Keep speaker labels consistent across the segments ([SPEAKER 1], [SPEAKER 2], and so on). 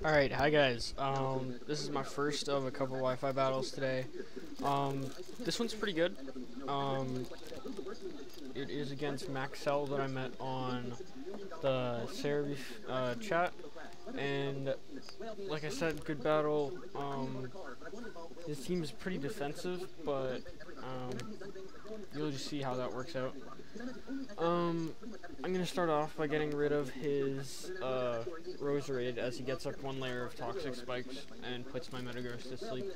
[SPEAKER 1] Alright, hi guys. This is my first of a couple Wi-Fi battles today. This one's pretty good. It is against Maxcel that I met on the Serif chat, and like I said, good battle. His team is pretty defensive, but you'll just see how that works out. I'm gonna start off by getting rid of his Roserade as he gets up one layer of toxic spikes and puts my Metagross to sleep.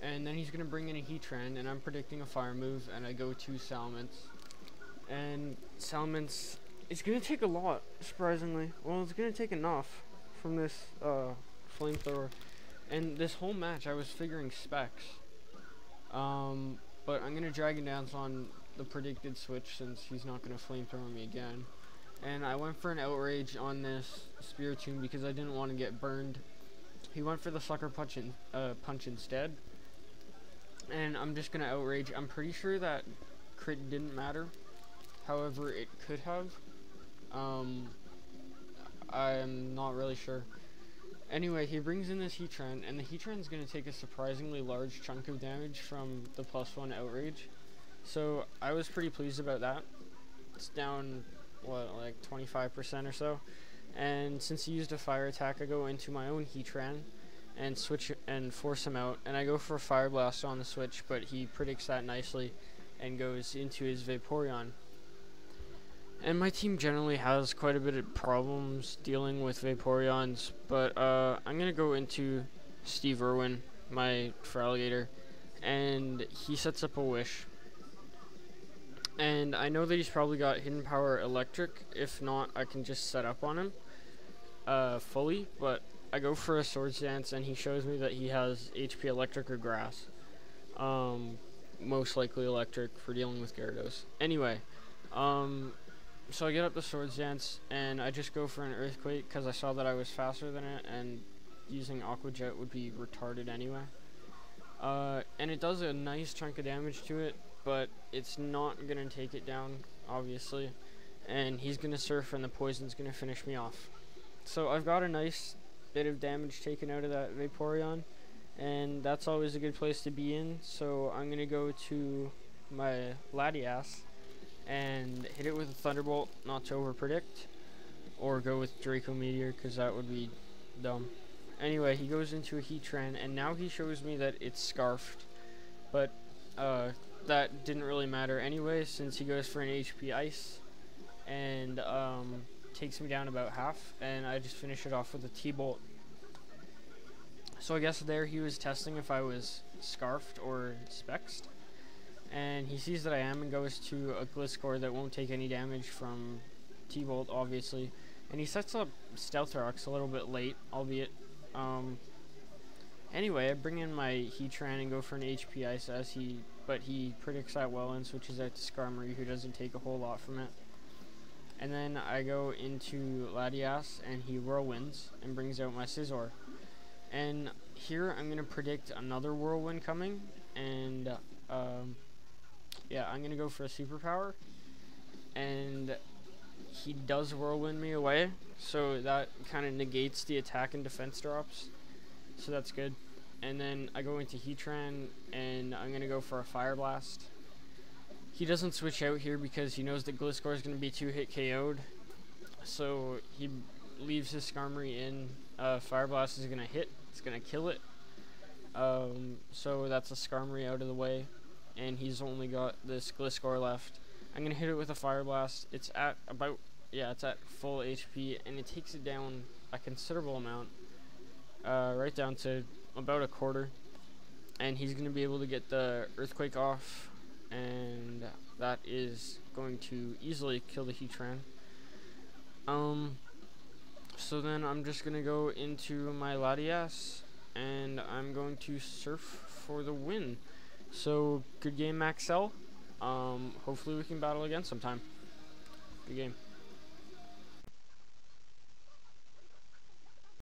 [SPEAKER 1] And then he's gonna bring in a Heatran, and I'm predicting a fire move, and I go to Salamence. And Salamence is gonna take a lot, surprisingly. Well, it's gonna take enough from this flamethrower. And this whole match, I was figuring specs. But I'm gonna Dragon Dance on the predicted switch since he's not gonna flamethrower me again. And I went for an Outrage on this Spiritomb because I didn't want to get burned. He went for the Sucker Punch instead. And I'm just gonna Outrage. I'm pretty sure that crit didn't matter. However, it could have. I'm not really sure. Anyway, he brings in this Heatran, and the Heatran's going to take a surprisingly large chunk of damage from the +1 Outrage. So, I was pretty pleased about that. It's down, what, like 25% or so. And since he used a fire attack, I go into my own Heatran and switch and force him out. And I go for a Fire Blast on the switch, but he predicts that nicely and goes into his Vaporeon. And my team generally has quite a bit of problems dealing with Vaporeons, but I'm going to go into Steve Irwin, my Feraligatr, and he sets up a Wish. And I know that he's probably got Hidden Power Electric. If not, I can just set up on him fully, but I go for a Swords Dance, and he shows me that he has HP Electric or Grass. Most likely Electric for dealing with Gyarados. Anyway, so I get up the Swords Dance, and I just go for an Earthquake because I saw that I was faster than it, and using Aqua Jet would be retarded anyway. And it does a nice chunk of damage to it, but it's not going to take it down, obviously. And he's going to Surf, and the Poison's going to finish me off. So I've got a nice bit of damage taken out of that Vaporeon, and that's always a good place to be in. So I'm going to go to my Latias and hit it with a Thunderbolt, not to overpredict, or go with Draco Meteor because that would be dumb. Anyway, he goes into a Heatran, and now he shows me that it's Scarfed, but that didn't really matter anyway since he goes for an HP Ice and takes me down about half, and I just finish it off with a T-Bolt. So I guess there he was testing if I was Scarfed or Spexed. And he sees that I am and goes to a Gliscor that won't take any damage from T-Bolt, obviously. And he sets up Stealth Rocks a little bit late, albeit. Anyway, I bring in my Heatran and go for an HP Ice but he predicts that well and switches out to Skarmory, who doesn't take a whole lot from it. And then I go into Latias, and he Whirlwinds and brings out my Scizor. And here I'm going to predict another Whirlwind coming, and yeah, I'm going to go for a Superpower, and he does Whirlwind me away, so that kind of negates the attack and defense drops, so that's good. And then I go into Heatran, and I'm going to go for a Fire Blast. He doesn't switch out here because he knows that Gliscor is going to be 2-hit KO'd, so he leaves his Skarmory in. Fire Blast is going to hit, it's going to kill it, so that's a Skarmory out of the way. And he's only got this Gliscor left. I'm gonna hit it with a Fire Blast. It's at about, yeah, it's at full HP, and it takes it down a considerable amount, right down to about a quarter. And he's gonna be able to get the Earthquake off, and that is going to easily kill the Heatran. So then I'm just gonna go into my Latias, and I'm going to Surf for the win. So, good game, Maxcel. Hopefully we can battle again sometime. Good game.